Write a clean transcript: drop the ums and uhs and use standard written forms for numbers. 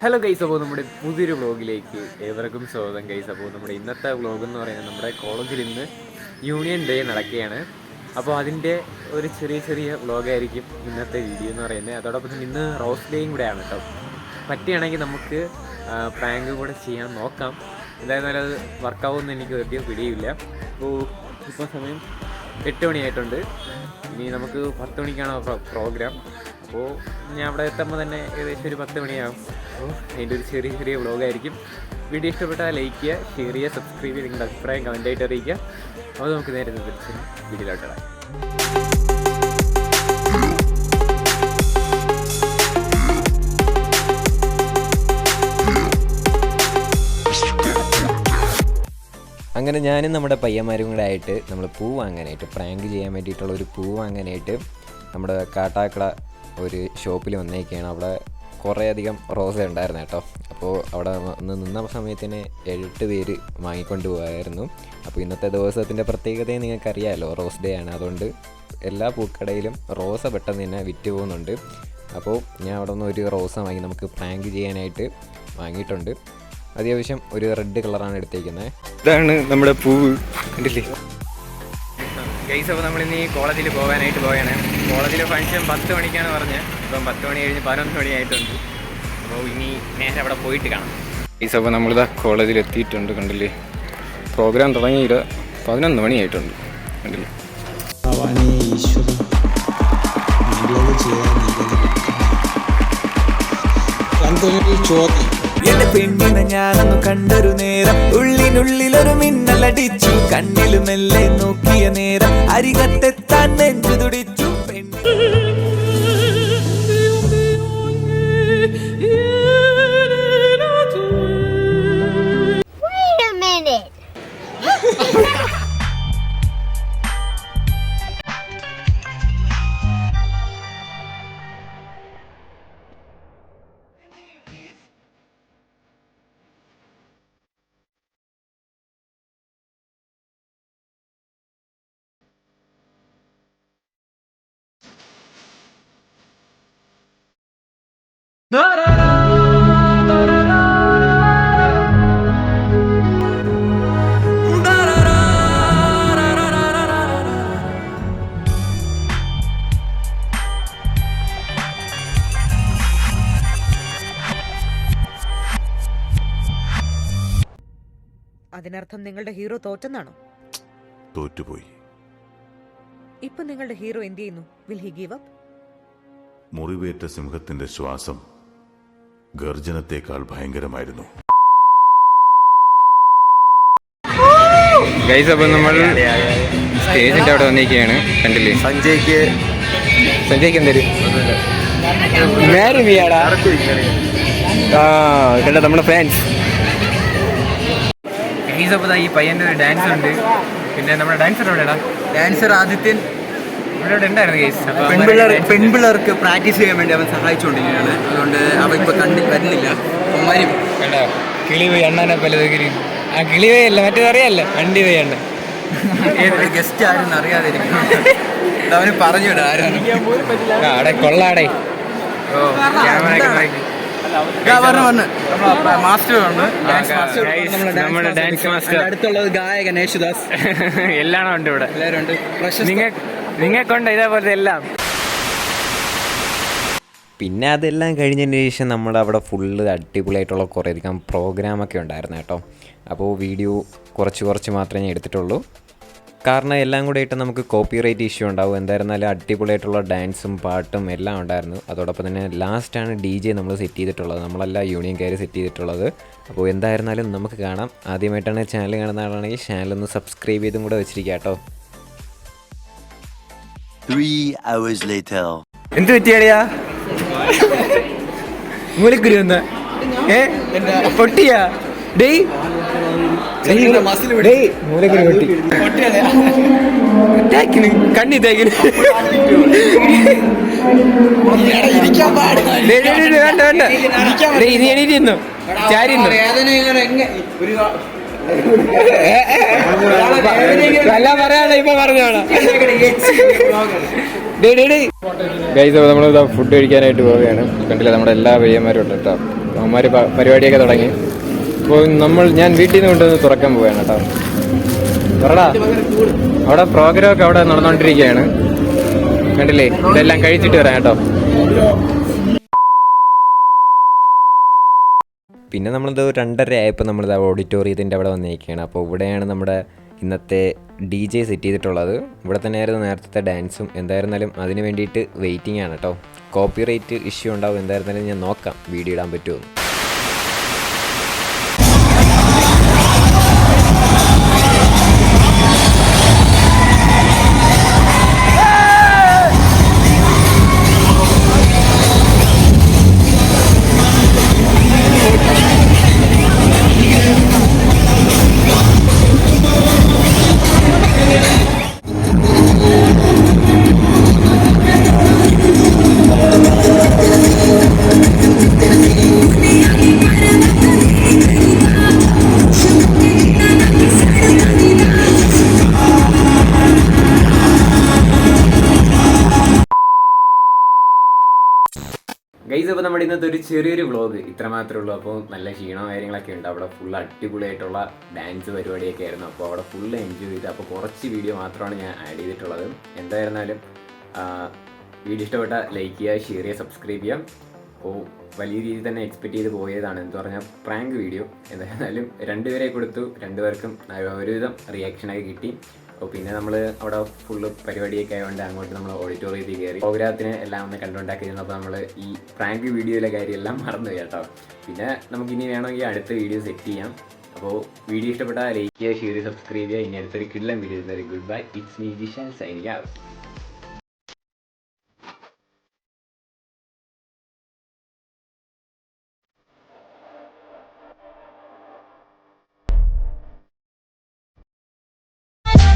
Hello guys, അപ്പോൾ നമ്മുടെ പുതിയൊരു വ്ളോഗിലേക്ക് ഏവർക്കും സ്വാഗതം ഗൈസ്. അപ്പോൾ നമ്മുടെ ഇന്നത്തെ വ്ളോഗ് എന്ന് പറയുന്നത് നമ്മുടെ കോളേജിൽ ഇന്ന് യൂണിയൻ ഡേ നടക്കുകയാണ്. അപ്പോൾ അതിൻ്റെ ഒരു ചെറിയ വ്ളോഗായിരിക്കും ഇന്നത്തെ വീഡിയോ എന്ന് പറയുന്നത്. അതോടൊപ്പം തന്നെ ഇന്ന് റോസ് ഡേയും കൂടെയാണ് കേട്ടോ. പറ്റുകയാണെങ്കിൽ നമുക്ക് പ്രാങ്ക് കൂടെ ചെയ്യാൻ നോക്കാം. എന്തായിരുന്നാലും അത് വർക്കാവുമെന്ന് എനിക്ക് വലിയ പിടിയില്ല. അപ്പോൾ ഇപ്പോൾ സമയം 8 മണിയായിട്ടുണ്ട്. ഇനി നമുക്ക് 10 മണിക്കാണ് പ്രോഗ്രാം. അപ്പോൾ ഞാൻ അവിടെ എത്തുമ്പോൾ തന്നെ ഏകദേശം ഒരു 10 മണിയാകും. അപ്പോൾ അതിൻ്റെ ഒരു ചെറിയ വ്ളോഗായിരിക്കും. വീഡിയോ ഇഷ്ടപ്പെട്ടാൽ ലൈക്ക് ചെയ്യുക, ഷെയർ ചെയ്യുക, സബ്സ്ക്രൈബ് ചെയ്യുക, നിങ്ങളുടെ അഭിപ്രായം കമൻറ്റായിട്ട് അറിയിക്കുക. അപ്പോൾ നമുക്ക് നേരെ തിരിച്ച് വീഡിയോയിലോട്ട്. അങ്ങനെ ഞാനും നമ്മുടെ പയ്യന്മാരും കൂടെ ആയിട്ട് നമ്മൾ പൂ വാങ്ങാനായിട്ട്, പ്രാങ്ക് ചെയ്യാൻ വേണ്ടിയിട്ടുള്ള ഒരു പൂ വാങ്ങാനായിട്ട് നമ്മുടെ കാട്ടാക്കട ഒരു ഷോപ്പിൽ വന്നേക്കാണ്. അവിടെ കുറേയധികം റോസ ഉണ്ടായിരുന്നു കേട്ടോ. അപ്പോൾ അവിടെ നിന്ന സമയത്തിന് 8 പേര് വാങ്ങിക്കൊണ്ട് പോകായിരുന്നു. അപ്പോൾ ഇന്നത്തെ ദിവസത്തിൻ്റെ പ്രത്യേകതയും നിങ്ങൾക്കറിയാമല്ലോ, റോസ് ഡേ ആണ്. അതുകൊണ്ട് എല്ലാ പൂക്കടയിലും റോസ പെട്ടെന്ന് തന്നെ വിറ്റ് പോകുന്നുണ്ട്. അപ്പോൾ ഞാൻ അവിടെ നിന്ന് ഒരു റോസ വാങ്ങി നമുക്ക് പ്രാങ്ക് ചെയ്യാനായിട്ട് വാങ്ങിയിട്ടുണ്ട്. അത്യാവശ്യം ഒരു റെഡ് കളറാണ് എടുത്തേക്കുന്നത്. ഇതാണ് നമ്മുടെ പൂവ്, കണ്ടില്ലേ ഗൈസ്. അപ്പോൾ നമ്മളിന്ന് ഈ കോളേജിൽ പോകാനായിട്ട് പോവുകയാണ്. കോളേജിലെ ഫംഗ്ഷൻ 10 മണിക്കാണ് പറഞ്ഞത്. ഇപ്പം 10 മണി കഴിഞ്ഞ് 11 മണി ആയിട്ടുണ്ട്. അപ്പോൾ ഇനി നേരെ അവിടെ പോയിട്ട് കാണാം ഗൈസ്. അപ്പോൾ നമ്മളിതാ കോളേജിൽ എത്തിയിട്ടുണ്ട്, കണ്ടില്ലേ. പ്രോഗ്രാം തുടങ്ങിയിട്ട് 11 മണിയായിട്ടുണ്ട്, കണ്ടില്ലേ. എന്റെ പെണ്ണിനെ ഞാനൊന്നു കണ്ടൊരു നേരം ഉള്ളിനുള്ളിലൊരു മിന്നലടിച്ചു. കണ്ണിൽ മെല്ലെ നോക്കിയ നേരം അരികത്തെത്താൻ നെഞ്ചു തുടിച്ചു. അതിനർത്ഥം നിങ്ങളുടെ ഹീറോ തോറ്റെന്നാണോ? തോറ്റുപോയി. ഇപ്പൊ നിങ്ങളുടെ ഹീറോ എന്ത് ചെയ്യുന്നു? Will he give up? മുറിവേറ്റ സിംഹത്തിന്റെ ശ്വാസം ഗർജനത്തെക്കാൾ ഭയങ്കരമായിരുന്നു. ഗൈസ്, അപ്പോൾ നമ്മൾ സ്റ്റേജിൻ്റെ അവിടെ വന്നിരിക്കുകയാണ്, കണ്ടില്ലേ. സഞ്ജയ്ക്ക് എന്തേലും കണ്ട നമ്മുടെ ഫാൻസ്. ഗൈസ്, അപ്പോൾ ഈ പയ്യൻ്റെ ഒരു ഡാൻസ് ഉണ്ട്. പിന്നെ നമ്മുടെ ഡാൻസർ എവിടെയാ? ഡാൻസർ ആദിത്യൻ ഇവിടെ ഉണ്ടായിരുന്നു ഗൈസ്. പെൺപിള്ളേർക്ക് പ്രാക്ടീസ് ചെയ്യാൻ വേണ്ടി അവൻ സഹായിച്ചുകൊണ്ടിരിക്കുകയാണ്. അതുകൊണ്ട് അവൻ ഇപ്പൊ വരുന്നില്ല. കണ്ടോ, കിളി പോയി അണ്ണാനെ പലതൊക്കെ. ആ കിളി പോയല്ല, മറ്റേതറിയാല്ല, വണ്ടി പോയി അണ്ണ. ഗസ്റ്റ് ആരും അറിയാതിരിക്കും. അവന് പറഞ്ഞുവിടാ അവിടെ കൊള്ളാടേ. ഓ, ക്യാമറ മാസ്റ്റർ വന്ന് നമ്മുടെ ഡാൻസ് മാസ്റ്റർ. അടുത്തുള്ളത് ഗായകൻ യേശുദാസ്. എല്ലാം ഉണ്ട് ഇവിടെ, എല്ലാവരും ഉണ്ട്. നിങ്ങൾക്കുണ്ട് ഇതേപോലത്തെ എല്ലാം. പിന്നെ അതെല്ലാം കഴിഞ്ഞതിന് ശേഷം നമ്മുടെ അവിടെ ഫുള്ള് അടിപൊളിയായിട്ടുള്ള കുറേയധികം പ്രോഗ്രാമൊക്കെ ഉണ്ടായിരുന്നു കേട്ടോ. അപ്പോൾ വീഡിയോ കുറച്ച് മാത്രമേ ഞാൻ എടുത്തിട്ടുള്ളൂ. കാരണം എല്ലാം കൂടെ ആയിട്ട് നമുക്ക് കോപ്പിറൈറ്റ് ഇഷ്യൂ ഉണ്ടാവും. എന്തായിരുന്നാലും അടിപൊളിയായിട്ടുള്ള ഡാൻസും പാട്ടും എല്ലാം ഉണ്ടായിരുന്നു. അതോടൊപ്പം തന്നെ ലാസ്റ്റാണ് DJ നമ്മൾ സെറ്റ് ചെയ്തിട്ടുള്ളത്. നമ്മളല്ല യൂണിയൻകാർ സെറ്റ് ചെയ്തിട്ടുള്ളത്. അപ്പോൾ എന്തായിരുന്നാലും നമുക്ക് കാണാം. ആദ്യമായിട്ടാണ് ചാനൽ കാണുന്ന ആളാണെങ്കിൽ ചാനലൊന്ന് സബ്സ്ക്രൈബ് ചെയ്തും കൂടെ വെച്ചിരിക്കുക കേട്ടോ. 3 hours later. എന്ത് പറ്റിയാടിയാ മൂലക്കുരു വന്ന പൊട്ടിയാ? ഡേയ് മൂലക്കുരു പൊട്ടി. കണ്ണി തേക്കിന് വേണ്ട. നീ എണീറ്റിരുന്നു, ചാരിന്നു. എല്ലാം പറയാണോ ഇപ്പൊ പറഞ്ഞോളാം. ഗൈസ്, നമ്മൾ ഫുഡ് കഴിക്കാനായിട്ട് പോവുകയാണ്. കണ്ടില്ല, നമ്മുടെ എല്ലാ പയ്യന്മാരും ഉണ്ട് കേട്ടോ. അവന്മാർ പരിപാടിയൊക്കെ തുടങ്ങി. അപ്പോൾ ഞാൻ വീട്ടിൽ നിന്ന് കൊണ്ടുവന്ന് തുറക്കാൻ പോവുകയാണ് കേട്ടോ. പറടാ, അവിടെ പ്രോഗ്രാമൊക്കെ അവിടെ നടന്നുകൊണ്ടിരിക്കുകയാണ്, കണ്ടില്ലേ? ഇതെല്ലാം കഴിച്ചിട്ട് വരാം കേട്ടോ. പിന്നെ നമ്മളിത് 2:30 ആയപ്പോൾ നമ്മളിത് ഓഡിറ്റോറിയത്തിൻ്റെ അവിടെ വന്നിരിക്കുകയാണ്. അപ്പോൾ ഇവിടെയാണ് നമ്മുടെ ഇന്നത്തെ DJ സെറ്റ് ചെയ്തിട്ടുള്ളത്. ഇവിടെ തന്നെയായിരുന്നു നേരത്തെ ഡാൻസും. എന്തായിരുന്നാലും അതിന് വേണ്ടിയിട്ട് വെയിറ്റിംഗ് ആണ് കേട്ടോ. കോപ്പിറൈറ്റ് ഇഷ്യൂ ഉണ്ടാവും. എന്തായിരുന്നാലും ഞാൻ നോക്കാം വീഡിയോ ഇടാൻ പറ്റുമോ. ഗൈസ്, അപ്പോൾ നമ്മുടെ ഇന്നത്തെ ഒരു ചെറിയൊരു വ്ളോഗ് ഇത്ര മാത്രമേ ഉള്ളൂ. അപ്പോൾ നല്ല ക്ഷീണവും കാര്യങ്ങളൊക്കെ ഉണ്ട്. അവിടെ ഫുൾ അടിപൊളിയായിട്ടുള്ള ഡാൻസ് പരിപാടിയൊക്കെ ആയിരുന്നു. അപ്പോൾ അവിടെ ഫുൾ എൻജോയ് ചെയ്ത്, അപ്പോൾ കുറച്ച് വീഡിയോ മാത്രമാണ് ഞാൻ ആഡ് ചെയ്തിട്ടുള്ളത്. എന്തായിരുന്നാലും വീഡിയോ ഇഷ്ടപ്പെട്ട ലൈക്ക് ചെയ്യുക, ഷെയർ ചെയ്യുക, സബ്സ്ക്രൈബ് ചെയ്യാം. അപ്പോൾ വലിയ രീതിയിൽ തന്നെ എക്സ്പെക്റ്റ് ചെയ്ത് പോയതാണ്, എന്ന് പറഞ്ഞാൽ പ്രാങ്ക് വീഡിയോ. എന്തായിരുന്നാലും 2 പേരെ കൊടുത്തു, 2 പേർക്കും ഒരുവിധം റിയാക്ഷനൊക്കെ കിട്ടി. അപ്പോൾ പിന്നെ നമ്മൾ അവിടെ ഫുള്ള് പരിപാടിയൊക്കെ ആയതുകൊണ്ട് അങ്ങോട്ട് നമ്മൾ ഓഡിറ്റോറിയത്തിൽ കയറി പ്രോഗ്രാമത്തിന് എല്ലാം ഒന്ന് കണ്ടുകൊണ്ടാക്കിയിരുന്നു. അപ്പോൾ നമ്മൾ ഈ പ്രാങ്ക് വീഡിയോയിലെ കാര്യമെല്ലാം മറന്നു കേട്ടോ. പിന്നെ നമുക്കിനി വേണമെങ്കിൽ അടുത്ത വീഡിയോ സെറ്റ് ചെയ്യാം. അപ്പോൾ വീഡിയോ ഇഷ്ടപ്പെട്ടാൽ ലൈക്ക് ചെയ്യുക, ഷെയർ ചെയ്യുക, സബ്സ്ക്രൈബ് ചെയ്യുക. ഇനി അടുത്തൊരു കിഡ്ലൻ video. Good bye, it's me Jishan signing out.